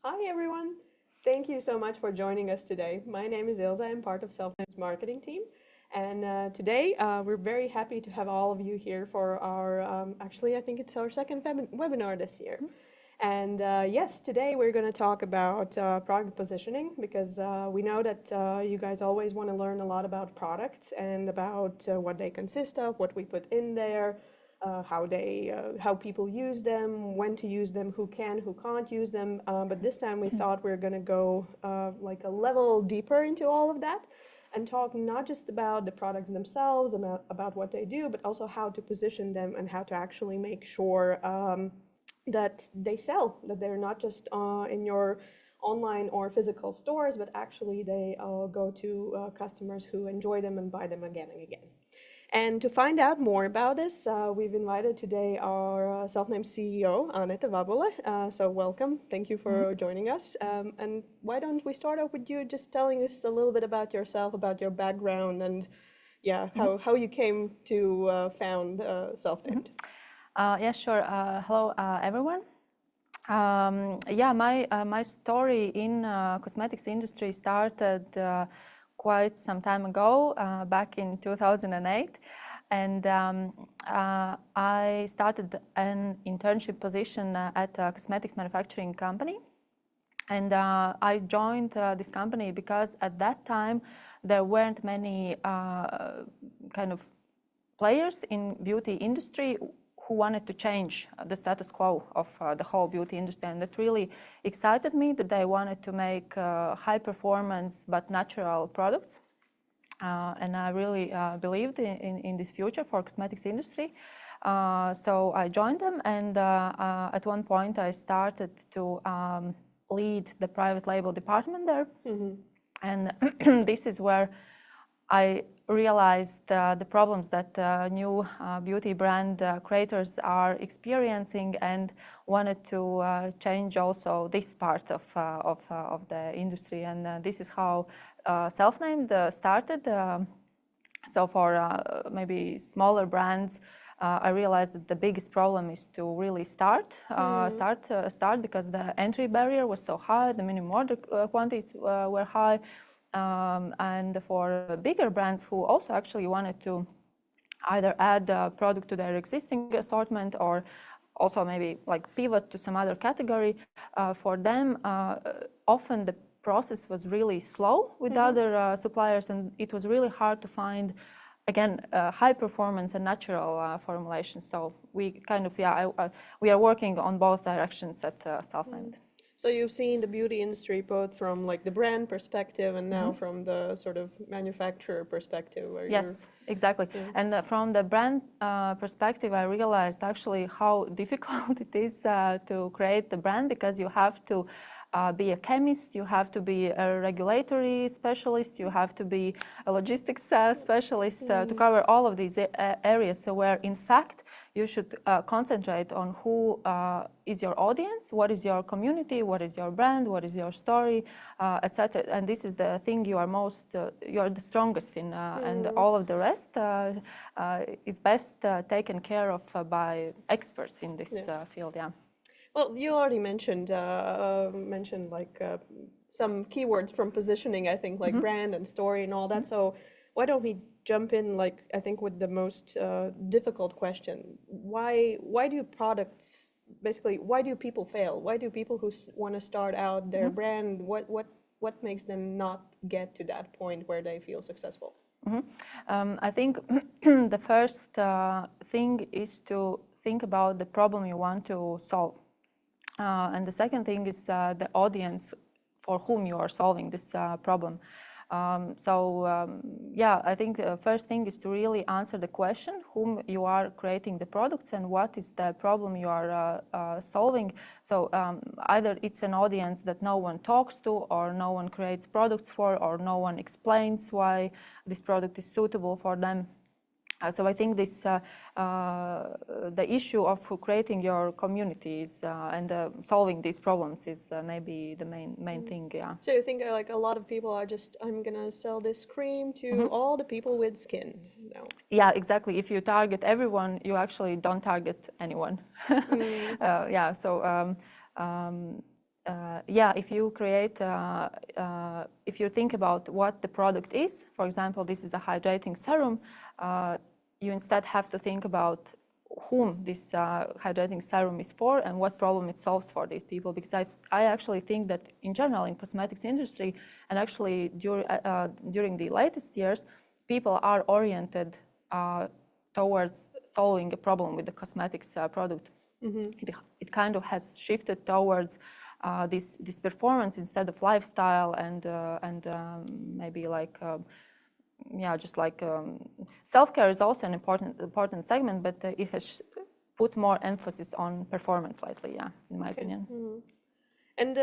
Hi everyone. Thank you so much for joining us today. My name is Ilza. I'm part of Selfnamed's marketing team. And today we're very happy to have all of you here for our, actually I think it's our second webinar this year. And yes, today we're going to talk about product positioning because we know that you guys always want to learn a lot about products and about what they consist of, what we put in there, how people use them, when to use them, who can, who can't use them. But this time we thought we are going to go like a level deeper into all of that and talk not just about the products themselves, about what they do, but also how to position them and how to actually make sure that they sell, that they're not just in your online or physical stores, but actually they go to customers who enjoy them and buy them again and again. And to find out more about this, we've invited today our self-named CEO, Annette Wabbele. So welcome. Thank you for joining us. And why don't we start off with you just telling us a little bit about yourself, about your background, and yeah, how you came to found Selfnamed. Yeah, sure. Hello, everyone. Yeah, my story in cosmetics industry started quite some time ago, back in 2008, and I started an internship position at a cosmetics manufacturing company. And I joined this company because at that time there weren't many kind of players in beauty industry who wanted to change the status quo of the whole beauty industry, and that really excited me that they wanted to make high performance but natural products. And I really believed in this future for cosmetics industry. So I joined them, and at one point I started to lead the private label department there. And this is where I realized the problems that new beauty brand creators are experiencing, and wanted to change also this part of the industry. And this is how Selfnamed started. So for maybe smaller brands, I realized that the biggest problem is to really start because the entry barrier was so high, the minimum order quantities were high. And for bigger brands who also actually wanted to either add a product to their existing assortment or also maybe like pivot to some other category, for them often the process was really slow with other suppliers, and it was really hard to find, again, high performance and natural formulations. So we kind of, we are working on both directions at Selfnamed. So you've seen the beauty industry both from like the brand perspective and now from the sort of manufacturer perspective. Where yes, exactly. And from the brand perspective, I realized actually how difficult it is to create the brand, because you have to be a chemist, you have to be a regulatory specialist, you have to be a logistics specialist to cover all of these areas. So where in fact you should concentrate on who is your audience, what is your community, what is your brand, what is your story, etc. And this is the thing you are you're the strongest in, and all of the rest is best taken care of by experts in this field. Yeah. Well, you already mentioned like some keywords from positioning, I think, like brand and story and all that. So why don't we jump in, like, I think with the most difficult question. Why do products, basically, why do people fail? Why do people who want to start out their brand, what makes them not get to that point where they feel successful? I think the first thing is to think about the problem you want to solve. And the second thing is the audience for whom you are solving this problem. Yeah, I think the first thing is to really answer the question whom you are creating the products and what is the problem you are solving. So either it's an audience that no one talks to, or no one creates products for, or no one explains why this product is suitable for them. So I think this, the issue of creating your communities and solving these problems is maybe the main thing. Yeah. So you think like a lot of people are just, I'm gonna sell this cream to all the people with skin? No. Yeah, exactly. If you target everyone, you actually don't target anyone. Yeah. So yeah, if you create, if you think about what the product is, for example, this is a hydrating serum, you instead have to think about whom this hydrating serum is for and what problem it solves for these people. Because I actually think that in general in cosmetics industry, and actually during the latest years, people are oriented towards solving a problem with the cosmetics product. It kind of has shifted towards this performance instead of lifestyle and maybe like yeah, just like self-care is also an important segment, but it has put more emphasis on performance lately, yeah, in my opinion. And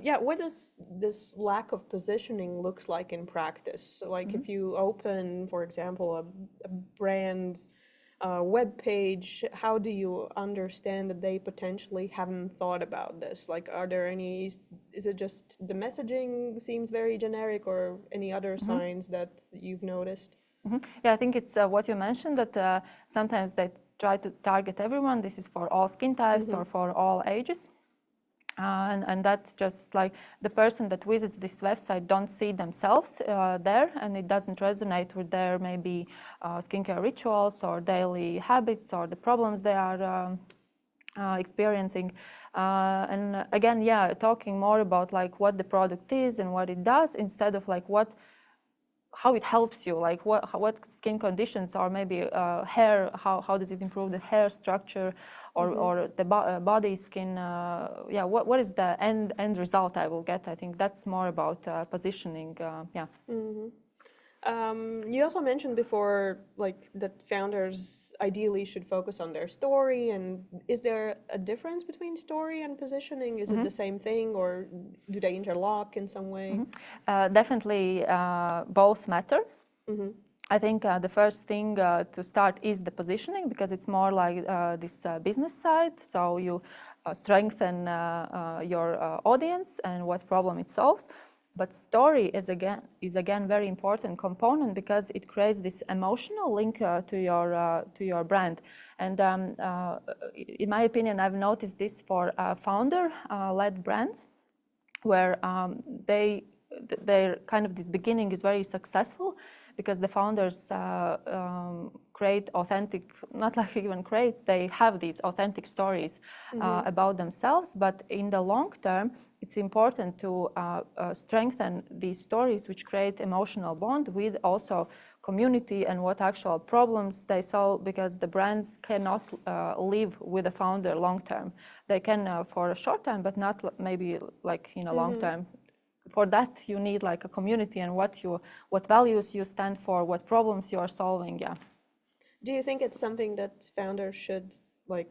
yeah, what does this lack of positioning looks like in practice? So, like if you open, for example, a brand web page, how do you understand that they potentially haven't thought about this? Like, are there any, is it just the messaging seems very generic, or any other signs that you've noticed? Yeah, I think it's what you mentioned, that sometimes they try to target everyone. This is for all skin types or for all ages. And that's just like the person that visits this website don't see themselves there, and it doesn't resonate with their maybe skincare rituals or daily habits or the problems they are experiencing. And again, yeah, talking more about like what the product is and what it does instead of like how it helps you, like what skin conditions or maybe hair, how does it improve the hair structure or the body skin, yeah, what is the end result I will get. I think that's more about positioning, yeah. You also mentioned before, like, that founders ideally should focus on their story. And is there a difference between story and positioning? Is it the same thing, or do they interlock in some way? Definitely both matter. I think the first thing to start is the positioning, because it's more like this business side. So you strengthen your audience and what problem it solves. But story is again very important component, because it creates this emotional link to your brand. And in my opinion, I've noticed this for founder-led brands, where their kind of this beginning is very successful, because the founders create authentic, not like even create, they have these authentic stories about themselves. But in the long term, it's important to strengthen these stories, which create emotional bond with also community and what actual problems they solve, because the brands cannot live with the founder long term. They can for a short time, but not maybe like in a long term. For that, you need like a community and what values you stand for, what problems you are solving, yeah. Do you think it's something that founders should like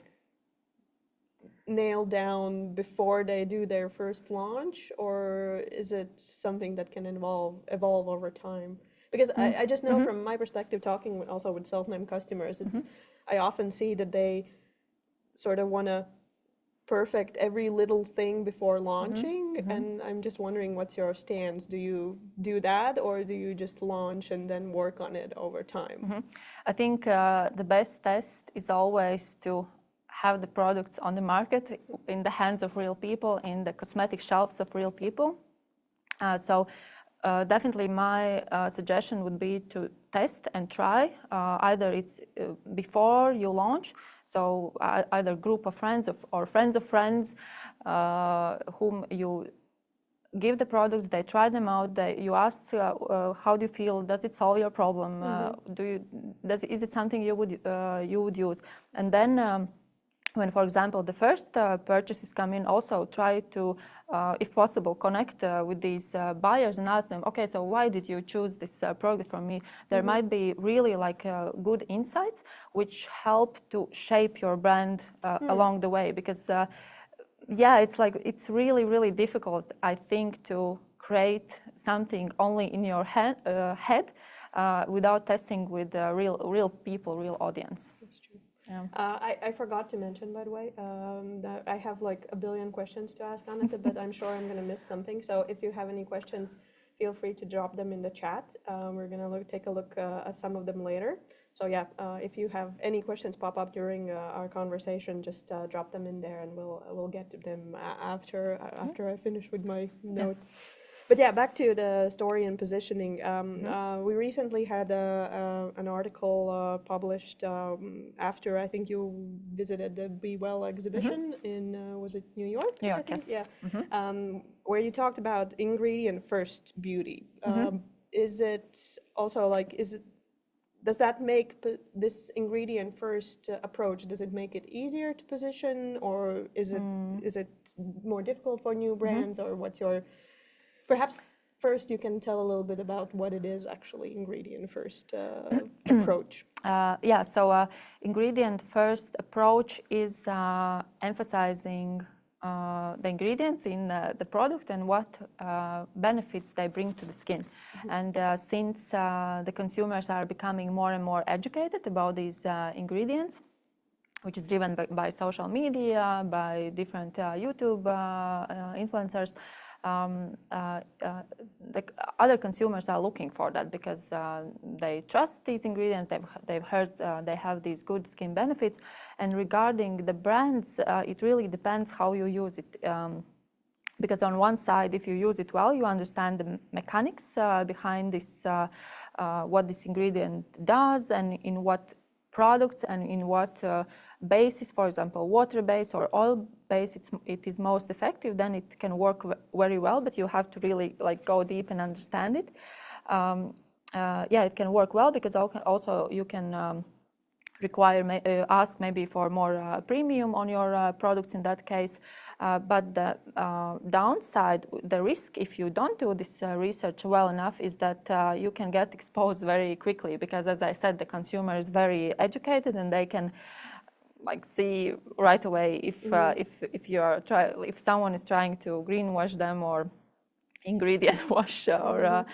nail down before they do their first launch, or is it something that can evolve over time? Because I just know from my perspective, talking also with self-named customers, it's I often see that they sort of want to perfect every little thing before launching, and I'm just wondering, what's your stance? Do you do that, or do you just launch and then work on it over time? I think the best test is always to have the products on the market in the hands of real people, in the cosmetic shelves of real people. So definitely my suggestion would be to test and try. Either it's before you launch, so either group of friends or friends of friends whom you give the products, they try them out, you ask how do you feel, does it solve your problem, is it something you would use. And then when, for example, the first purchases come in, also try to, if possible, connect with these buyers and ask them, okay, so why did you choose this product from me? There might be really like good insights which help to shape your brand along the way, because yeah, it's really difficult, I think, to create something only in your head without testing with real people, real audience. That's true. Yeah. I forgot to mention, by the way, that I have like a billion questions to ask Anette, but I'm sure I'm going to miss something. So if you have any questions, feel free to drop them in the chat. We're going to take a look at some of them later. So yeah, if you have any questions pop up during our conversation, just drop them in there, and we'll get to them after I finish with my notes. Yes. But yeah, back to the story and positioning. Mm-hmm. We recently had an article published after I think you visited the Be Well Mm-hmm. exhibition in was it New York? New I York, think, yes. yeah, Mm-hmm. where you talked about ingredient first beauty. Mm-hmm. Is it also like does that make this ingredient first approach, does it make it easier to position, or is it more difficult for new Mm-hmm. brands, or what's your perhaps first you can tell a little bit about what it is actually ingredient first approach. Yeah, so ingredient first approach is emphasizing the ingredients in the product and what benefit they bring to the skin. And since the consumers are becoming more and more educated about these ingredients, which is driven by social media, by different YouTube influencers, the other consumers are looking for that because they trust these ingredients. They've heard they have these good skin benefits. And regarding the brands, it really depends how you use it. Because on one side, if you use it well, you understand the mechanics behind this, what this ingredient does, and in what products and in what basis, for example, water base or oil base, it is most effective. Then it can work very well, but you have to really like go deep and understand it. Yeah, it can work well because also you can ask maybe for more premium on your products in that case. But the downside, the risk if you don't do this research well enough is that you can get exposed very quickly because, as I said, the consumer is very educated and they can like see right away if someone is trying to greenwash them or ingredient wash or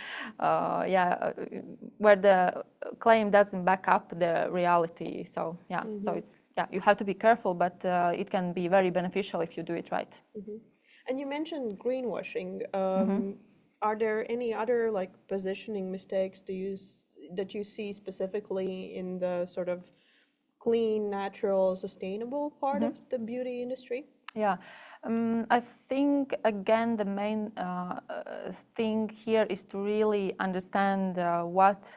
where the claim doesn't back up the reality. So yeah, so it's you have to be careful, but it can be very beneficial if you do it right. And you mentioned greenwashing. Mm-hmm. Are there any other like positioning mistakes that you see specifically in the sort of clean, natural, sustainable part of the beauty industry? Yeah, I think again the main thing here is to really understand what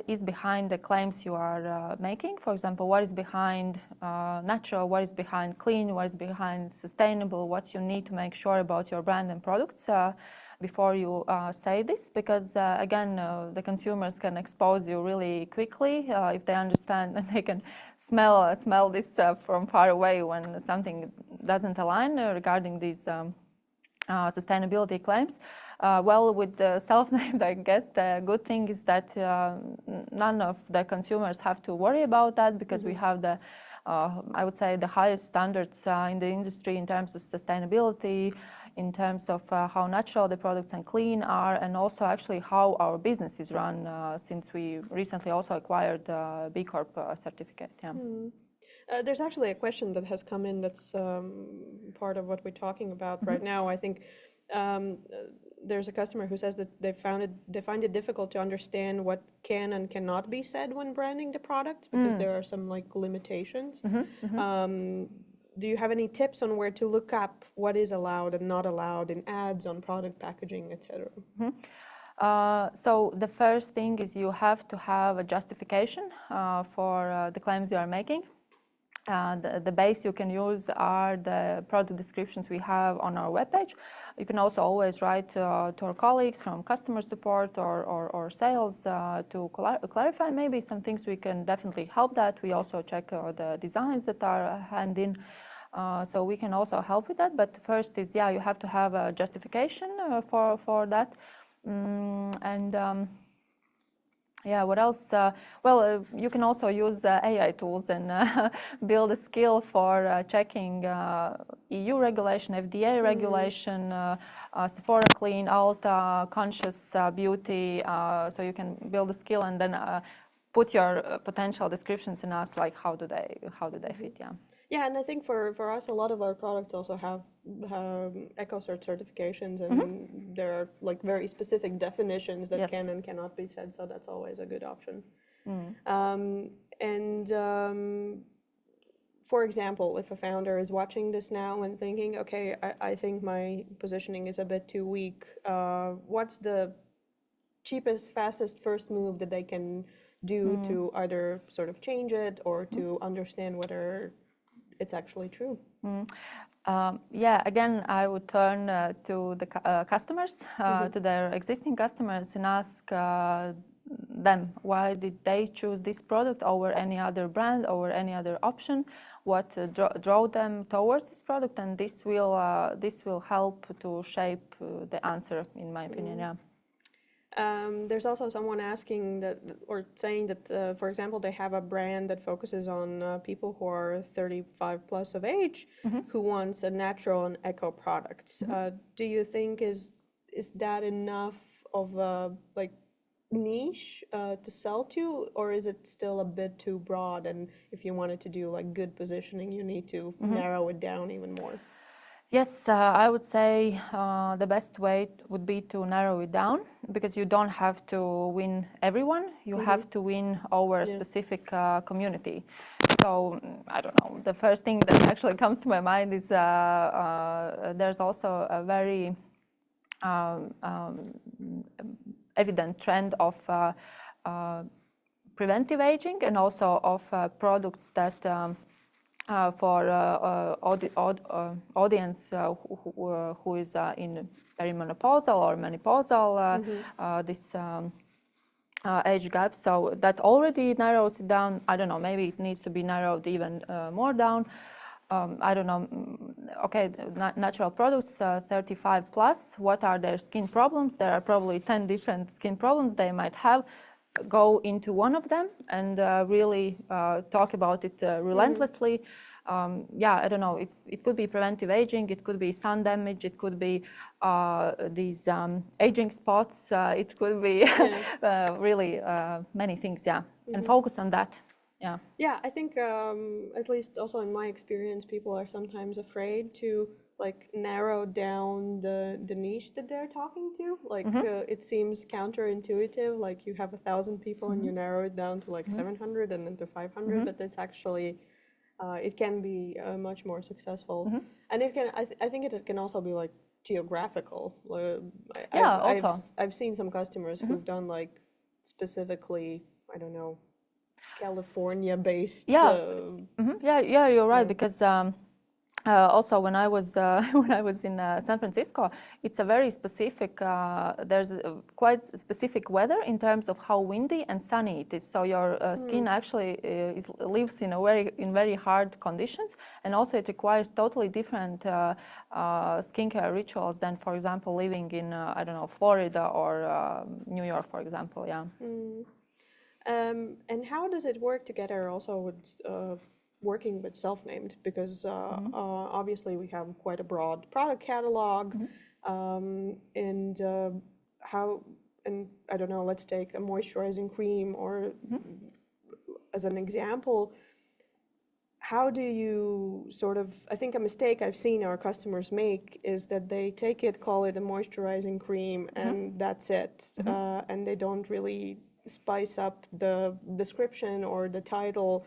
is behind the claims you are making. For example, what is behind natural, what is behind clean, what is behind sustainable, what you need to make sure about your brand and products before you say this, because again, the consumers can expose you really quickly if they understand and they can smell this from far away when something doesn't align regarding these sustainability claims. Well, with the Selfnamed, I guess the good thing is that none of the consumers have to worry about that because we have the, I would say, the highest standards in the industry in terms of sustainability, in terms of how natural the products and clean are, and also actually how our business is run since we recently also acquired the B Corp certificate. Yeah. There's actually a question that has come in that's part of what we're talking about right now. I think there's a customer who says that they find it difficult to understand what can and cannot be said when branding the product because there are some like limitations. Do you have any tips on where to look up what is allowed and not allowed in ads, on product packaging, etc.? So the first thing is you have to have a justification for the claims you are making. The base you can use are the product descriptions we have on our webpage. You can also always write to our colleagues from customer support or sales to clarify maybe some things. We can definitely help that. We also check the designs that are hand in. So we can also help with that. But first is, yeah, you have to have a justification for that. Yeah, what else? Well, you can also use AI tools and build a skill for checking EU regulation, FDA regulation, Sephora Clean, Ulta, Conscious Beauty. So you can build a skill and then put your potential descriptions and ask like how do they fit? Yeah. Yeah, and I think for us, a lot of our products also have EcoCert certifications, and there are like very specific definitions that Yes. can and cannot be said, so that's always a good option. Mm. And for example, if a founder is watching this now and thinking, okay, I think my positioning is a bit too weak, what's the cheapest, fastest first move that they can do to either sort of change it or to understand whether it's actually true? Yeah, again, I would turn to the customers, to their existing customers, and ask them why did they choose this product over any other brand, over any other option, what drove them towards this product, and this will help to shape the answer, in my opinion. Yeah. There's also someone asking that, or saying that, for example, they have a brand that focuses on people who are 35 plus of age, who wants a natural and eco products. Do you think is that enough of a like niche to sell to, or is it still a bit too broad? And if you wanted to do like good positioning, you need to narrow it down even more. Yes, I would say the best way would be to narrow it down, because you don't have to win everyone. You have to win over a specific community. So I don't know. The first thing that actually comes to my mind is there's also a very evident trend of preventive aging, and also of products that for audience who is in perimenopausal or menopausal, this age gap. So that already narrows it down. I don't know, maybe it needs to be narrowed even more down. I don't know, okay, natural products, 35 plus, what are their skin problems? There are probably 10 different skin problems they might have. Go into one of them and really talk about it relentlessly. Yeah, I don't know, it could be preventive aging, it could be sun damage, it could be these aging spots, it could be really many things, yeah. And focus on that. Yeah. Yeah, I think at least also in my experience, people are sometimes afraid to like narrow down the niche that they're talking to. Like it seems counterintuitive. Like you have 1,000 people and you narrow it down to like 700 and then to 500, but that's actually it can be much more successful. And it can I think it can also be like geographical. I've seen some customers who've done like specifically, I don't know, California-based. Yeah, yeah, you're right. Because also when I was in San Francisco, it's a very specific. There's quite specific weather in terms of how windy and sunny it is. So your skin actually lives in very hard conditions, and also it requires totally different skincare rituals than, for example, living in I don't know, Florida or New York, for example. Yeah. And how does it work together also with working with Selfnamed? Because obviously we have quite a broad product catalog, and I don't know, let's take a moisturizing cream or as an example. How do you sort of, I think a mistake I've seen our customers make is that they take it, call it a moisturizing cream, and that's it. And they don't really spice up the description or the title.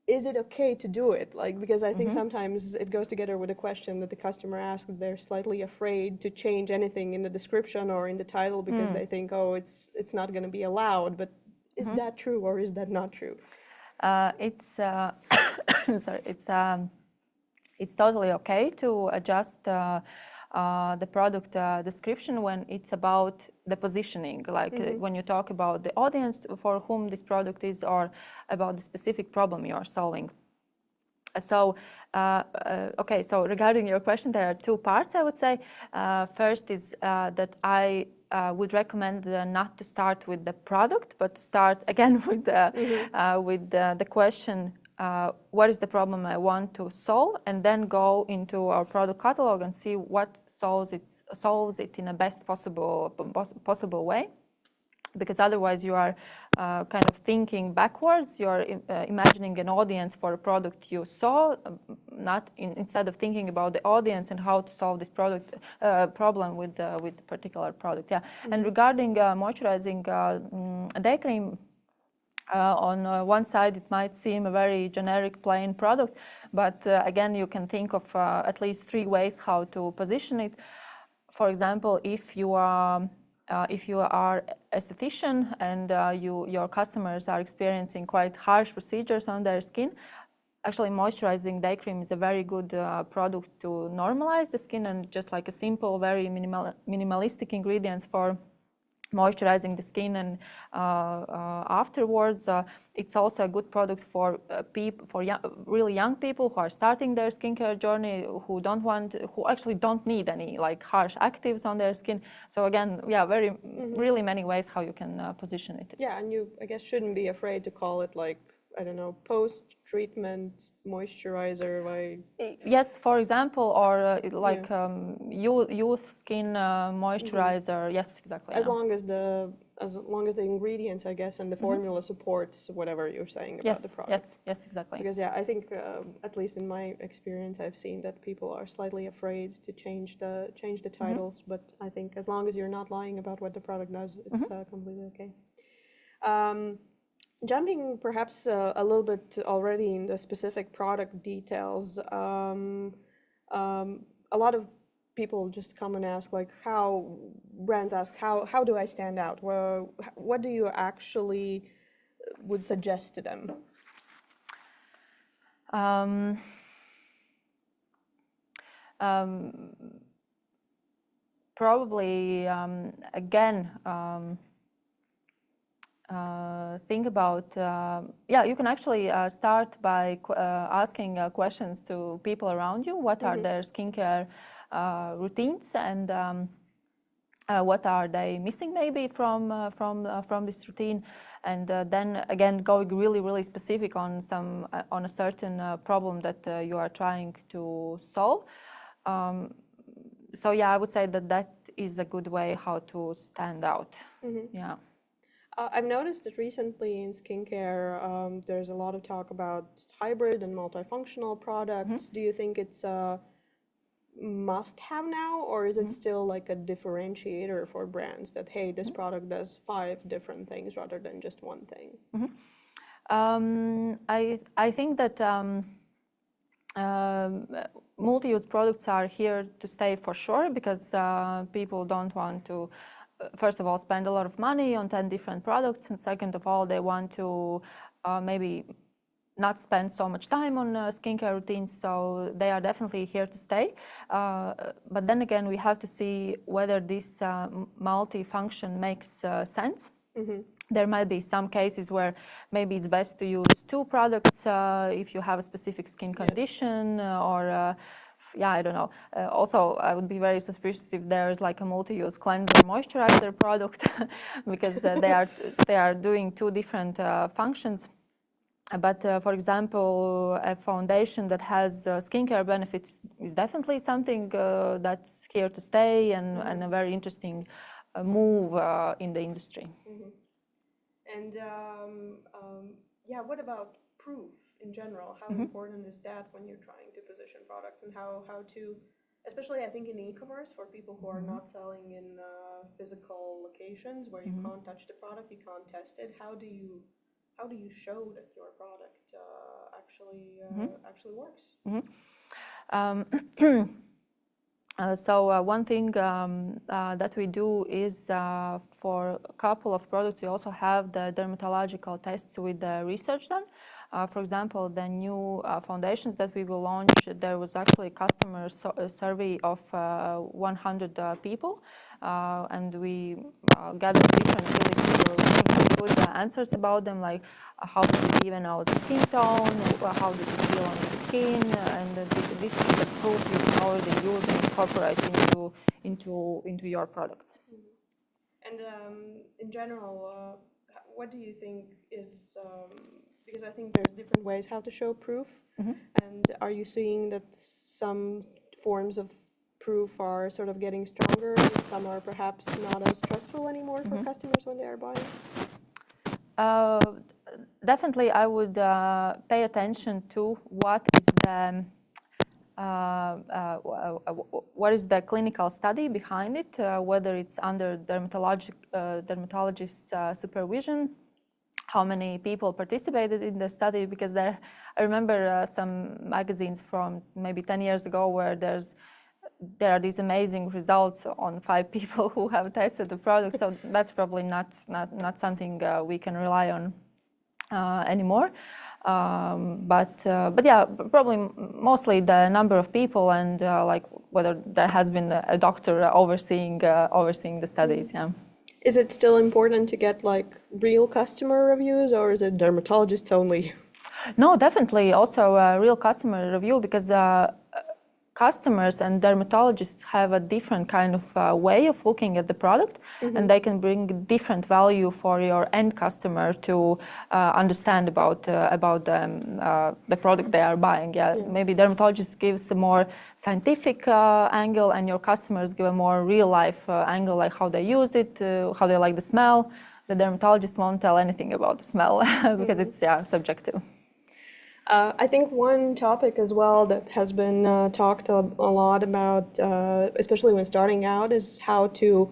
Is it okay to do it? Like, because I think sometimes it goes together with a question that the customer asks. They're slightly afraid to change anything in the description or in the title because they think, oh, it's not going to be allowed. But is that true or is that not true? It's sorry. It's totally okay to adjust the product description when it's about the positioning, like when you talk about the audience for whom this product is, or about the specific problem you are solving. So, okay, so regarding your question, there are two parts, I would say. First is that I would recommend not to start with the product, but to start again with the question, what is the problem I want to solve, and then go into our product catalog and see what solves it in the best possible way. because otherwise you are kind of thinking backwards. You're imagining an audience for a product you saw, instead of thinking about the audience and how to solve this problem with the particular product. Yeah. And regarding moisturizing day cream, on one side, it might seem a very generic, plain product, but again, you can think of at least 3 ways how to position it. For example, if you are esthetician and your customers are experiencing quite harsh procedures on their skin, actually moisturizing day cream is a very good product to normalize the skin, and just like a simple, very minimalistic ingredients for moisturizing the skin and afterwards. It's also a good product for really young people who are starting their skincare journey, who actually don't need any like harsh actives on their skin. So again, yeah, really many ways how you can position it. Yeah, and you, I guess, shouldn't be afraid to call it like, I don't know, post-treatment moisturizer, like... Yes, for example, or like youth skin moisturizer. Yes, exactly. As long as the ingredients, I guess, and the formula supports whatever you're saying about the product. Yes, exactly. Because yeah, I think at least in my experience, I've seen that people are slightly afraid to change the titles. But I think as long as you're not lying about what the product does, it's completely okay. Jumping perhaps a little bit already in the specific product details, a lot of people just come and ask, like, brands ask, how do I stand out? Well, what do you actually would suggest to them? Probably, again, think about, you can actually start by asking questions to people around you. What are their skincare routines, and what are they missing maybe from this routine? And then again, going really specific on a certain problem that you are trying to solve. So yeah, I would say that is a good way how to stand out. Yeah. I've noticed that recently in skincare, there's a lot of talk about hybrid and multifunctional products. Do you think it's a must-have now, or is it still like a differentiator for brands that, hey, this product does 5 different things rather than just one thing? I think that multi-use products are here to stay for sure, because people don't want to, first of all, spend a lot of money on 10 different products, and second of all, they want to maybe not spend so much time on skincare routines, so they are definitely here to stay. But then again, we have to see whether this multi-function makes sense. There might be some cases where maybe it's best to use 2 products if you have a specific skin condition, or I don't know. Also, I would be very suspicious if there is like a multi-use cleanser moisturizer product because they are doing 2 different functions. But for example, a foundation that has skincare benefits is definitely something that's here to stay, and a very interesting move in the industry. And what about proof in general? How important is that when you're trying to position products, and how to, especially I think in e-commerce, for people who are not selling in physical locations where you can't touch the product, you can't test it, how do you show that your product actually works? So one thing that we do is for a couple of products, we also have the dermatological tests with the research done. For example, the new foundations that we will launch, there was actually a customer survey of 100 people, and we gathered different really good answers about them, like how does it even out skin tone, how does it feel on the skin, and this is the proof you can already use and incorporate into your products. And in general, what do you think is, because I think there's different ways how to show proof, and are you seeing that some forms of proof are sort of getting stronger, and some are perhaps not as trustful anymore for customers when they are buying? Uh, Definitely, I would pay attention to what is the clinical study behind it, whether it's under dermatologist supervision, how many people participated in the study, because I remember some magazines from maybe 10 years ago where there are these amazing results on 5 people who have tested the product. So that's probably not something we can rely on anymore. But yeah, probably mostly the number of people and like whether there has been a doctor overseeing the studies. Yeah. Is it still important to get like real customer reviews, or is it dermatologists only? No, definitely also a real customer review, because customers and dermatologists have a different kind of way of looking at the product, and they can bring different value for your end customer to understand about the product they are buying. Yeah. Maybe dermatologist gives a more scientific angle, and your customers give a more real life angle, like how they used it, how they like the smell. The dermatologist won't tell anything about the smell because it's subjective. I think one topic as well that has been talked a lot about, especially when starting out, is how to,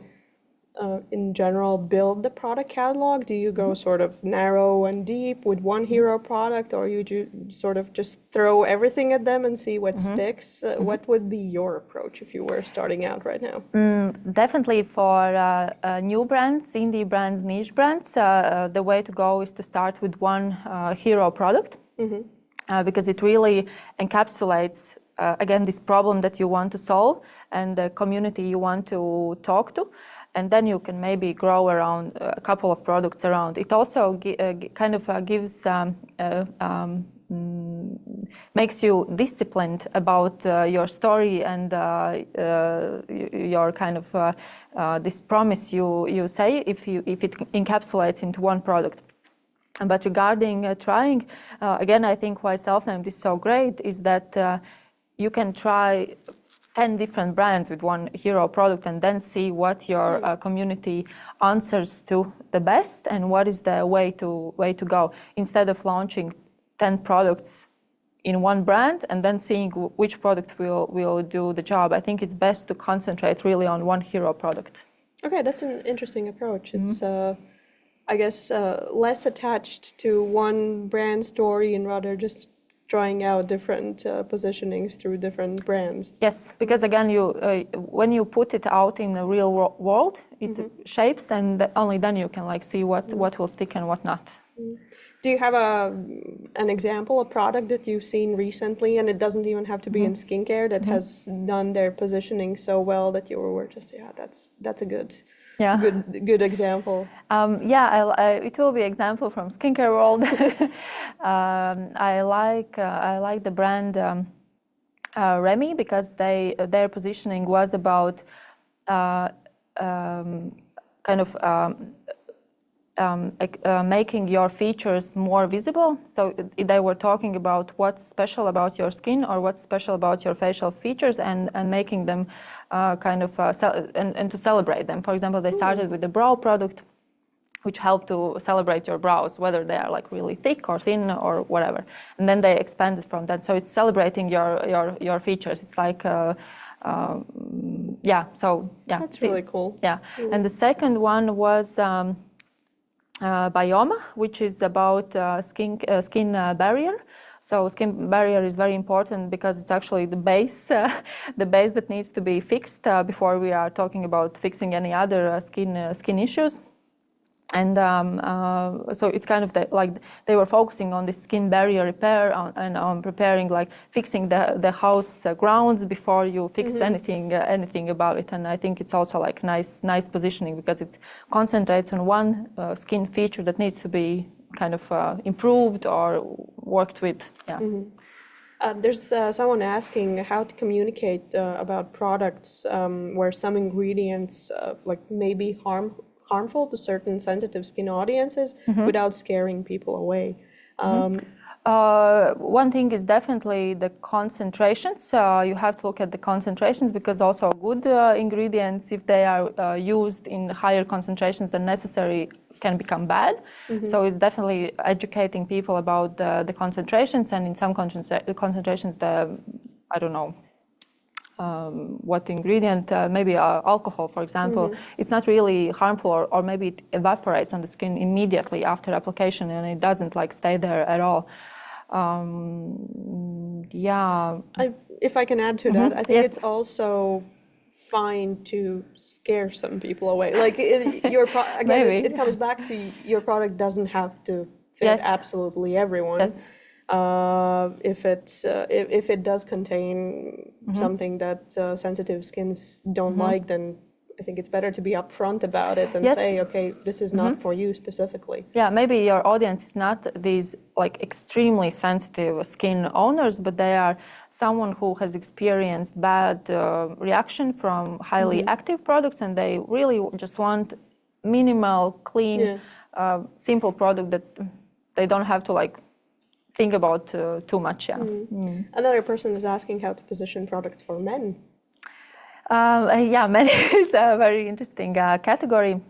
in general, build the product catalog. Do you go sort of narrow and deep with one hero product, or you sort of just throw everything at them and see what sticks? What would be your approach if you were starting out right now? Definitely for new brands, indie brands, niche brands, the way to go is to start with one hero product. Because it really encapsulates, again, this problem that you want to solve and the community you want to talk to. And then you can maybe grow around a couple of products around. It also kind of gives, makes you disciplined about your story and your kind of this promise you say if it encapsulates into one product. But regarding trying, again, I think why Selfnamed is so great is that you can try 10 different brands with one hero product and then see what your community answers to the best and what is the way to go. Instead of launching 10 products in one brand and then seeing which product will do the job, I think it's best to concentrate really on one hero product. Okay, that's an interesting approach. It's I guess, less attached to one brand story and rather just trying out different positionings through different brands. Yes, because again, when you put it out in the real world, it shapes, and only then you can like see what will stick and what not. Do you have an example, a product that you've seen recently, and it doesn't even have to be in skincare, that has done their positioning so well that you were just, yeah, that's a good example. It will be example from skincare world. I like the brand Remy, because their positioning was about kind of making your features more visible. So they were talking about what's special about your skin or what's special about your facial features, and making them kind of and to celebrate them. For example, they started with the brow product, which helped to celebrate your brows, whether they are like really thick or thin or whatever. And then they expanded from that. So it's celebrating your features. It's like That's really cool. Yeah. And the second one was Bioma, which is about skin barrier. So skin barrier is very important because it's actually the base that needs to be fixed before we are talking about fixing any other skin issues. And so it's kind of like they were focusing on the skin barrier repair and on preparing, like fixing the house grounds before you fix anything about it. And I think it's also like nice positioning because it concentrates on one skin feature that needs to be kind of improved or worked with. Yeah. There's someone asking how to communicate about products where some ingredients like may be harmful to certain sensitive skin audiences without scaring people away. One thing is definitely the concentrations. You have to look at the concentrations because also good ingredients, if they are used in higher concentrations than necessary, can become bad. So it's definitely educating people about the concentrations, and in some concentrations, I don't know, what ingredient, maybe alcohol, for example, it's not really harmful, or maybe it evaporates on the skin immediately after application and it doesn't like stay there at all. Yeah. If I can add to that, I think Yes. it's also fine to scare some people away. Like again, Maybe. it comes back to your product doesn't have to fit Yes. absolutely everyone. Yes. If it does contain something that sensitive skins don't like, then I think it's better to be upfront about it and Yes. say, okay, this is not for you specifically. Yeah, maybe your audience is not these like extremely sensitive skin owners, but they are someone who has experienced bad reaction from highly active products, and they really just want minimal, clean, simple product that they don't have to like think about too much. Yeah. Another person is asking how to position products for men. Yeah, men is a very interesting category.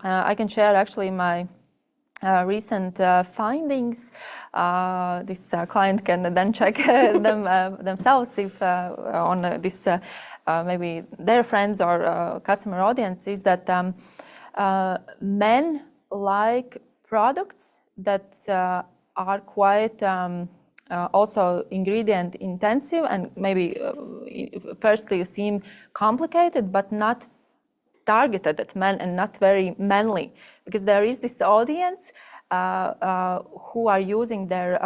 I can share actually my recent findings. This client can then check them themselves if on this maybe their friends or customer audience, is that men like products that are quite also ingredient intensive and maybe firstly seem complicated, but not targeted at men and not very manly, because there is this audience who are using their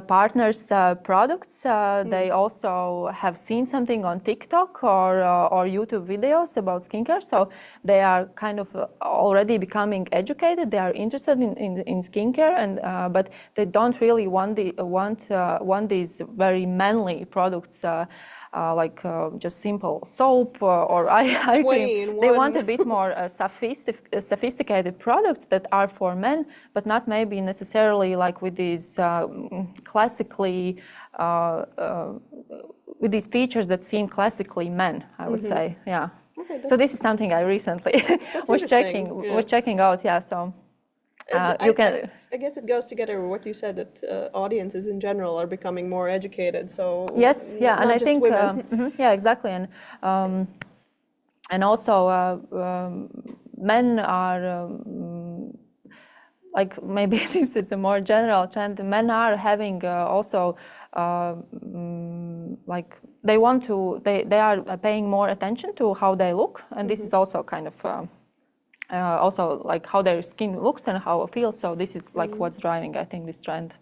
partners' products. They also have seen something on TikTok or YouTube videos about skincare, so they are kind of already becoming educated. They are interested in skincare, and but they don't really want these very manly products. Like just simple soap or eye cream. They want a bit more sophisticated products that are for men, but not maybe necessarily like with these classically, with these features that seem classically men, I would say. Yeah. Okay, so this is something I recently was checking out. Yeah. So. I guess it goes together with what you said, that audiences in general are becoming more educated. So yes, yeah, and I think yeah, exactly, and also men are like maybe this is a more general trend. Men are having also like they want to they are paying more attention to how they look, and this is also kind of. Also like how their skin looks and how it feels. So this is like what's driving, I think, this trend.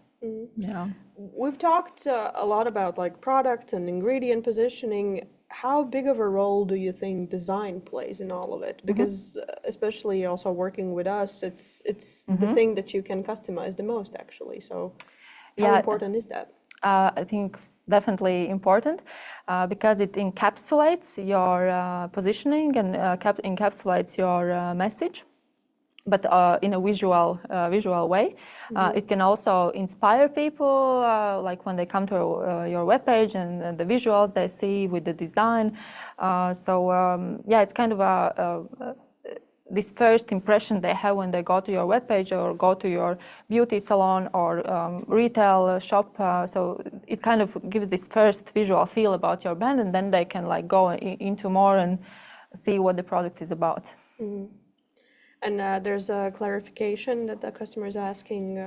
Yeah. We've talked a lot about like product and ingredient positioning. How big of a role do you think design plays in all of it? Because especially also working with us, it's the thing that you can customize the most, actually. So how important is that? I think definitely important because it encapsulates your positioning and encapsulates your message, but in a visual way. It can also inspire people, like when they come to your webpage and the visuals they see with the design. Yeah, it's kind of this first impression they have when they go to your webpage or go to your beauty salon or retail shop. So it kind of gives this first visual feel about your brand, and then they can like go into more and see what the product is about. And there's a clarification that the customer is asking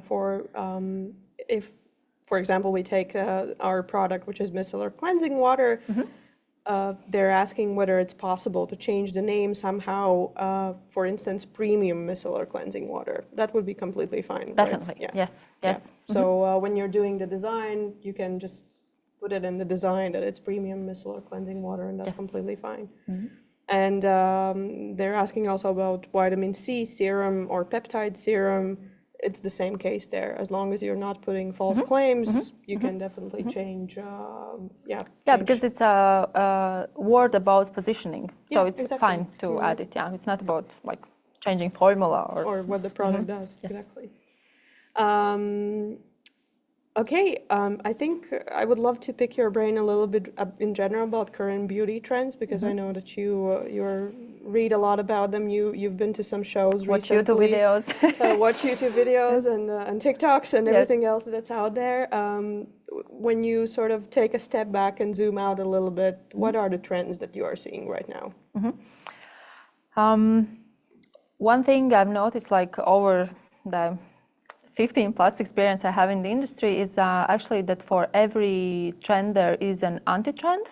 for if, for example, we take our product, which is micellar cleansing water. They're asking whether it's possible to change the name somehow, for instance, premium micellar cleansing water. That would be completely fine. Definitely, right? yes. Yeah. So when you're doing the design, you can just put it in the design that it's premium micellar cleansing water, and that's completely fine. And they're asking also about vitamin C serum or peptide serum. It's the same case there. As long as you're not putting false claims, you can definitely change. Yeah, because it's a word about positioning, so it's fine to add it. Yeah, it's not about like changing formula or what the product does. Exactly. Okay, I think I would love to pick your brain a little bit in general about current beauty trends because I know that you read a lot about them. You've been to some shows Watch YouTube recently, videos. watch YouTube videos and TikToks and Yes. everything else that's out there. When you sort of take a step back and zoom out a little bit, what are the trends that you are seeing right now? One thing I've noticed, like over the 15 plus experience I have in the industry, is actually that for every trend there is an anti-trend.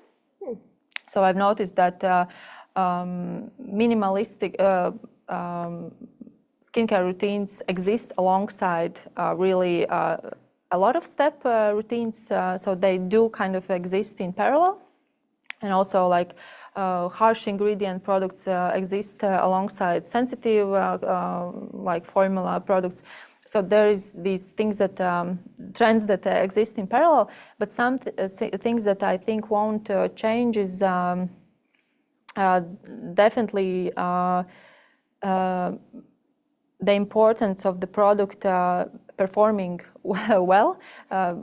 So I've noticed that minimalistic skincare routines exist alongside really a lot of step routines. So they do kind of exist in parallel. And also like harsh ingredient products exist alongside sensitive like formula products. So there is these things that trends that exist in parallel, but some things that I think won't change is definitely the importance of the product performing well,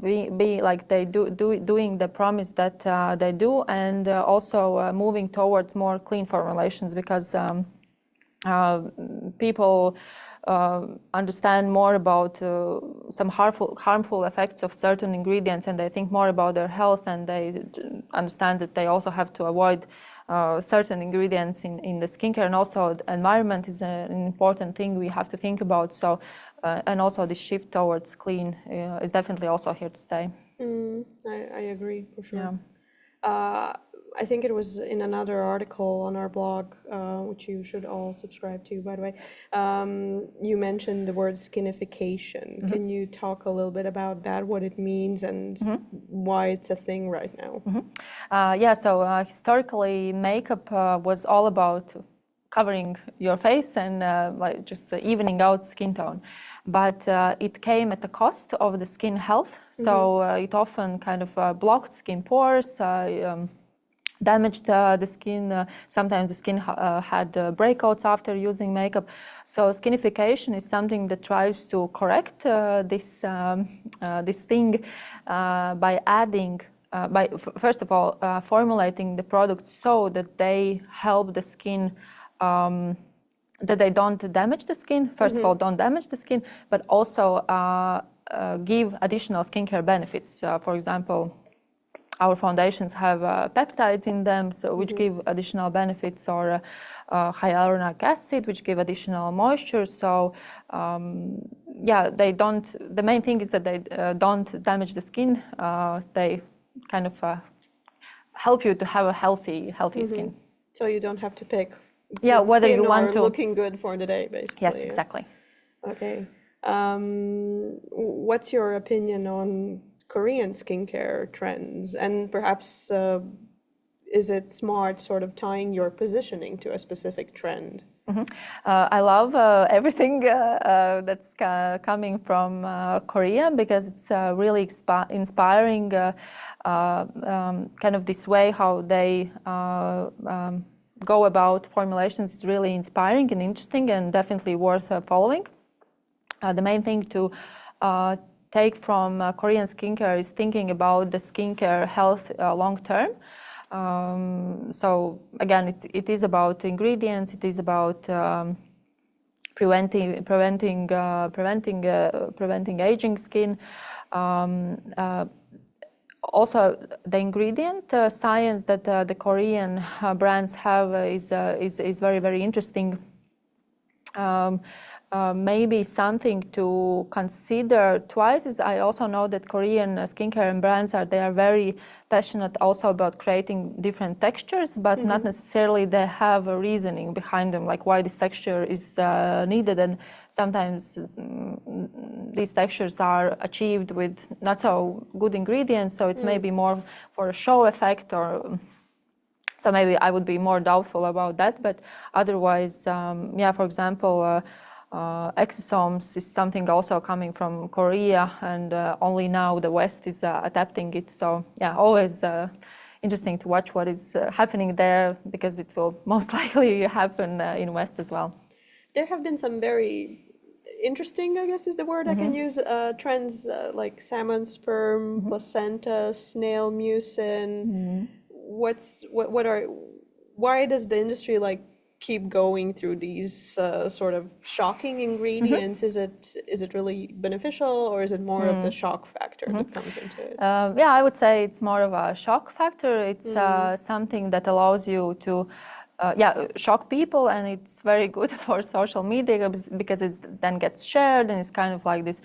be like they doing the promise that they do, and also moving towards more clean formulations, because people understand more about some harmful effects of certain ingredients, and they think more about their health, and they understand that they also have to avoid certain ingredients in the skincare, and also the environment is an important thing we have to think about. So, and also the shift towards clean is definitely also here to stay. I agree for sure. Yeah. I think it was in another article on our blog, which you should all subscribe to, by the way. You mentioned the word skinification. Can you talk a little bit about that, what it means, and why it's a thing right now? Yeah, so historically, makeup was all about covering your face and like just evening out skin tone, but it came at the cost of the skin health. So it often kind of blocked skin pores, damaged the skin. Sometimes the skin had breakouts after using makeup. So skinification is something that tries to correct this thing by adding, first of all, formulating the products so that they help the skin, that they don't damage the skin. First of all, don't damage the skin, but also give additional skincare benefits. For example, our foundations have peptides in them, so which give additional benefits, or hyaluronic acid, which give additional moisture. So yeah, they don't. The main thing is that they don't damage the skin. They kind of help you to have a healthy skin. So you don't have to pick whether skin you want or to looking good for the day, basically. Yes, exactly. Okay. What's your opinion on Korean skincare trends, and perhaps is it smart sort of tying your positioning to a specific trend? I love everything that's coming from Korea, because it's really inspiring, kind of this way how they go about formulations is really inspiring and interesting, and definitely worth following. The main thing to take from Korean skincare is thinking about the skincare health long term. So again, it is about ingredients. It is about preventing aging skin. Also, the ingredient science that the Korean brands have is very, very interesting. Maybe something to consider twice is, I also know that Korean skincare and brands they are very passionate also about creating different textures, but not necessarily they have a reasoning behind them, like why this texture is needed. And sometimes these textures are achieved with not so good ingredients, so it's maybe more for a show effect, or so maybe I would be more doubtful about that. But otherwise, yeah, for example, exosomes is something also coming from Korea, and only now the West is adapting it. So yeah, always interesting to watch what is happening there, because it will most likely happen in West as well. There have been some very interesting, I guess is the word I can use. Trends like salmon sperm, placenta, snail mucin. Why does the industry like keep going through these sort of shocking ingredients? Is it really beneficial, or is it more of the shock factor that comes into it? Yeah, I would say it's more of a shock factor. It's something that allows you to shock people, and it's very good for social media because it then gets shared, and it's kind of like this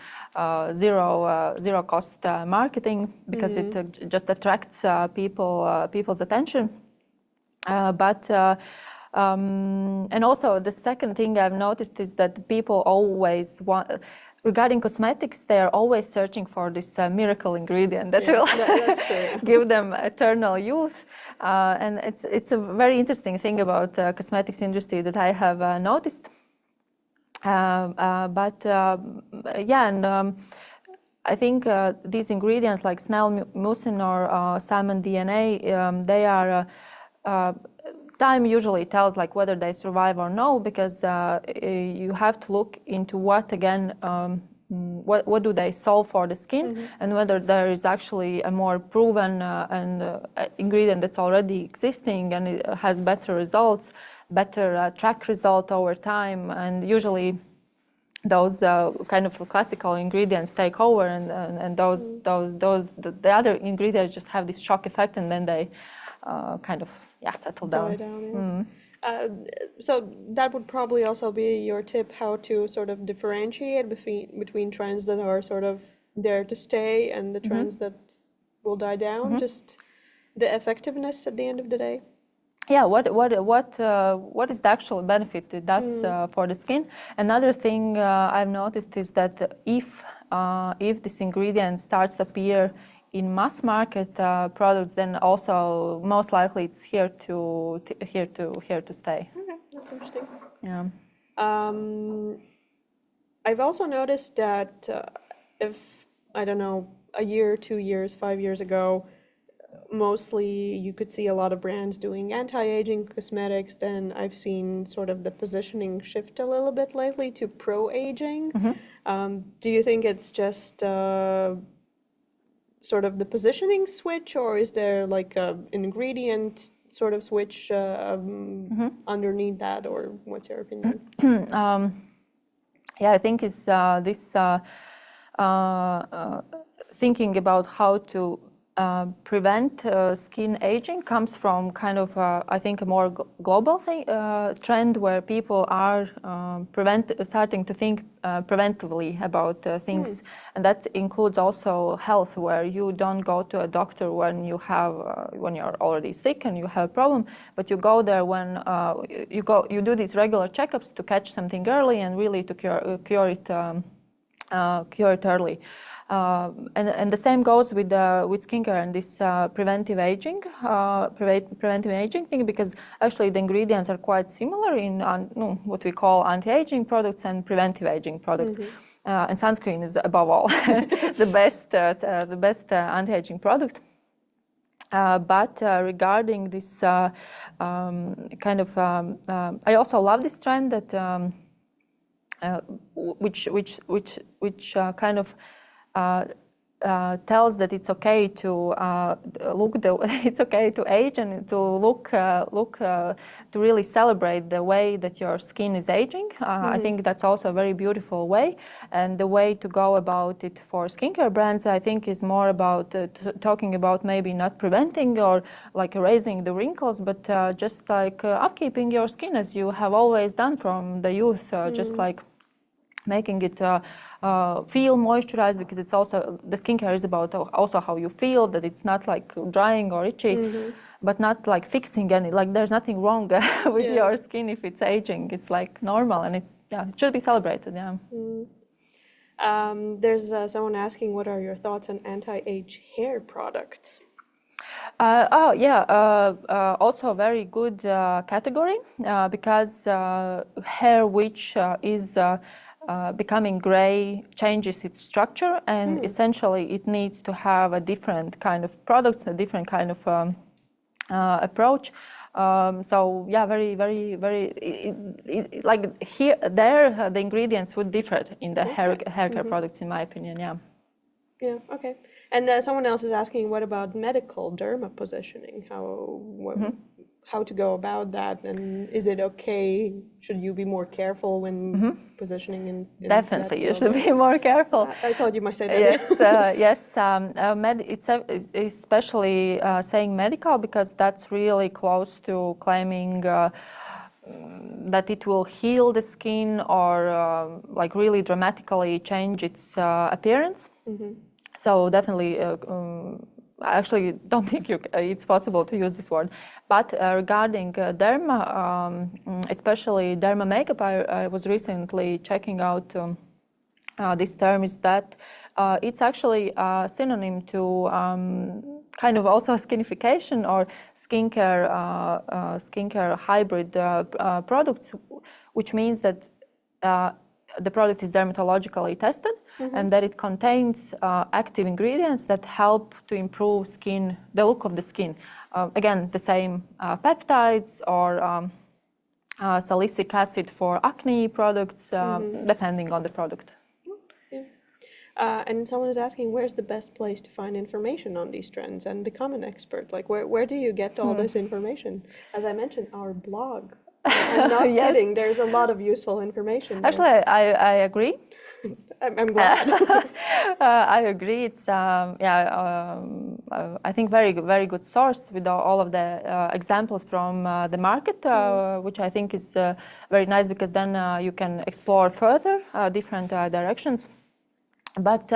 zero cost marketing because it just attracts people's attention. And also the second thing I've noticed is that people always want, regarding cosmetics, they are always searching for this miracle ingredient that will that's true. give them eternal youth. And it's a very interesting thing about cosmetics industry that I have noticed. I think these ingredients like snail mucin or salmon DNA, they are time usually tells like whether they survive or no, because you have to look into what again, what do they solve for the skin, and whether there is actually a more proven ingredient that's already existing and it has better results, better track result over time, and usually those kind of classical ingredients take over, and the other ingredients just have this shock effect, and then they kind of settle down. So that would probably also be your tip, how to sort of differentiate between trends that are sort of there to stay and the trends that will die down. Just the effectiveness at the end of the day. Yeah, what is the actual benefit it does for the skin? Another thing I've noticed is that if this ingredient starts to appear in mass market products, then also most likely it's here to stay. Okay, that's interesting. Yeah. I've also noticed that if, I don't know, a year, 2 years, 5 years ago, mostly you could see a lot of brands doing anti-aging cosmetics. Then I've seen sort of the positioning shift a little bit lately to pro-aging. Do you think it's just sort of the positioning switch, or is there like an ingredient sort of switch underneath that, or what's your opinion? I think is this thinking about how to prevent skin aging comes from kind of I think a more global trend where people are starting to think preventively about things, and that includes also health, where you don't go to a doctor when you're already sick and you have a problem, but you go there when you do these regular checkups to catch something early and really to cure it early. And the same goes with skincare and this preventive aging thing, because actually the ingredients are quite similar in what we call anti-aging products and preventive aging products. And sunscreen is above all the best anti-aging product. But regarding this kind of, I also love this trend that which kind of tells that it's okay to it's okay to age and to look to really celebrate the way that your skin is aging. I think that's also a very beautiful way, and the way to go about it for skincare brands, I think, is more about talking about maybe not preventing or like erasing the wrinkles, but just like upkeeping your skin as you have always done from the youth, just like making it feel moisturized, because it's also, the skincare is about also how you feel, that it's not like drying or itchy, but not like fixing any, like there's nothing wrong with your skin if it's aging. It's like normal, and it should be celebrated. There's someone asking, what are your thoughts on anti-age hair products? Also a very good category, because hair which is becoming gray changes its structure, and essentially it needs to have a different kind of products, a different kind of approach. So yeah, very, very, very. Like here, there, the ingredients would differ in the hair care products, in my opinion. Yeah. Yeah. Okay. And someone else is asking, what about medical derma positioning? How to go about that, and is it okay? Should you be more careful when positioning in Definitely, that you field? should be more careful. I thought you might say that. Yes, yes. It's especially saying medical because that's really close to claiming that it will heal the skin or like really dramatically change its appearance. So definitely, I actually don't think it's possible to use this word. But regarding derma, especially derma makeup, I was recently checking out this term is that it's actually a synonym to kind of also skinification or skincare hybrid products, which means that the product is dermatologically tested and that it contains active ingredients that help to improve the look of the skin. Again, the same peptides or salicylic acid for acne products, depending on the product. And someone is asking, where's the best place to find information on these trends and become an expert? Like, where do you get all this information? As I mentioned, our blog. I'm not kidding. There's a lot of useful information there. Actually, I agree. I'm glad. I agree. It's I think very good source with all of the examples from the market, which I think is very nice because then you can explore further different directions. But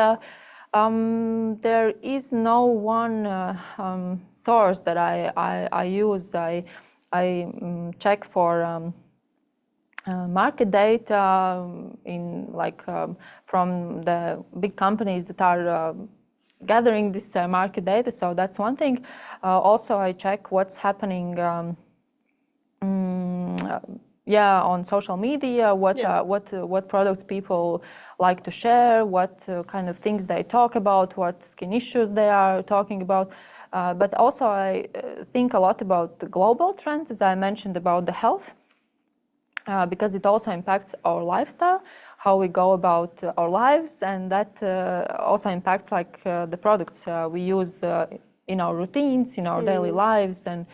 there is no one source that I use. I check for market data from the big companies that are gathering this market data. So that's one thing. Also, I check what's happening. On social media, what products people like to share, what kind of things they talk about, what skin issues they are talking about. But also I think a lot about the global trends, as I mentioned about the health, because it also impacts our lifestyle, how we go about our lives, and that also impacts like the products we use in our routines, in our daily lives, and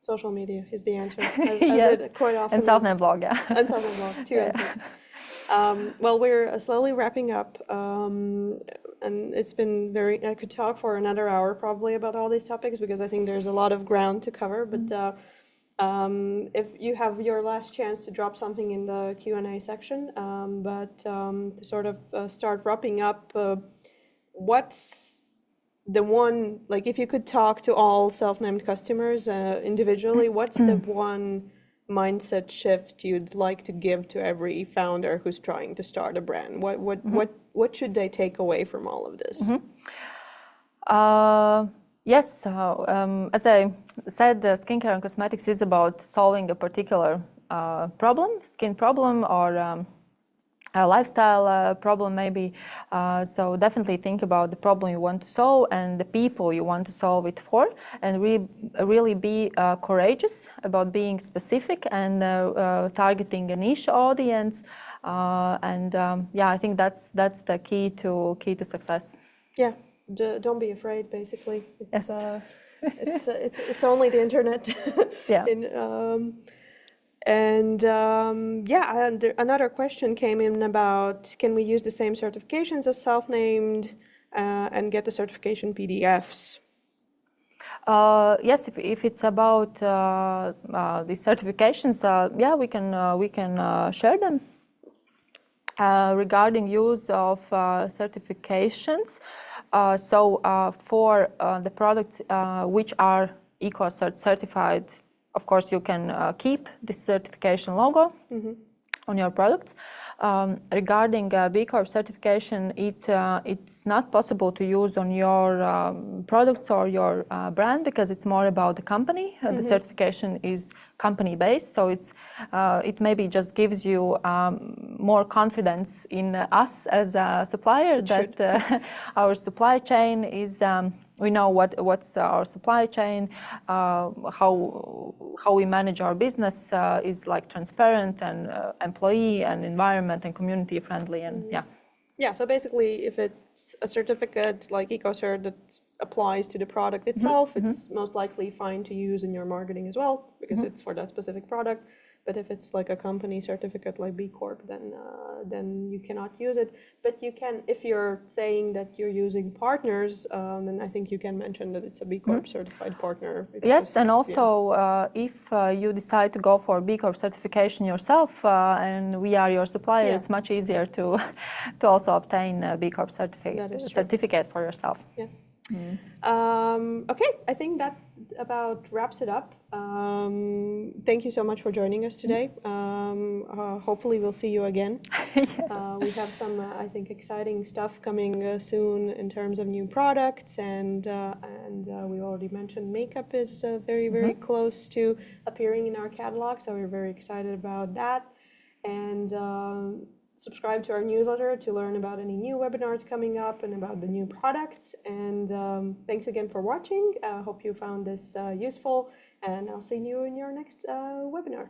Social media is the answer, yes. it quite often and Selfnamed blog, yeah. And Selfnamed blog, two answers. Well, we're slowly wrapping up, and it's been I could talk for another hour probably about all these topics because I think there's a lot of ground to cover, but if you have your last chance to drop something in the Q&A section, to sort of start wrapping up, what's the one, like if you could talk to all Selfnamed customers individually, what's the one mindset shift you'd like to give to every founder who's trying to start a brand? What should they take away from all of this? Yes, as I said, skincare and cosmetics is about solving a particular skin problem or a lifestyle problem maybe. So definitely think about the problem you want to solve and the people you want to solve it for, and really be courageous about being specific and targeting a niche audience. I think that's the key to success. Yeah, don't be afraid. Basically, it's yes. it's only the internet. Yeah. And another question came in about, can we use the same certifications as Selfnamed and get the certification PDFs? Yes, if it's about the certifications, we can share them. Regarding use of certifications, for the products which are EcoCert certified, of course, you can keep this certification logo on your products. Regarding B Corp certification, it's not possible to use on your products or your brand because it's more about the company. The certification is company based, so it maybe just gives you more confidence in us as a supplier that our supply chain is. We know what's our supply chain, how we manage our business is like transparent and employee and environment and community friendly, and yeah. Yeah, so basically if it's a certificate like EcoCert that applies to the product itself, it's most likely fine to use in your marketing as well because it's for that specific product. But if it's like a company certificate like B Corp, then you cannot use it. But you can, if you're saying that you're using partners, then I think you can mention that it's a B Corp certified partner. It's yes, and also if you decide to go for B Corp certification yourself, and we are your supplier, it's much easier to also obtain a B Corp certificate for yourself. Yeah. Okay, I think that about wraps it up. Thank you so much for joining us today. Hopefully we'll see you again. Yes. We have some, I think, exciting stuff coming soon in terms of new products, and we already mentioned makeup is very close to appearing in our catalog, so we're very excited about that. And subscribe to our newsletter to learn about any new webinars coming up and about the new products. And thanks again for watching. I hope you found this useful, and I'll see you in your next webinar.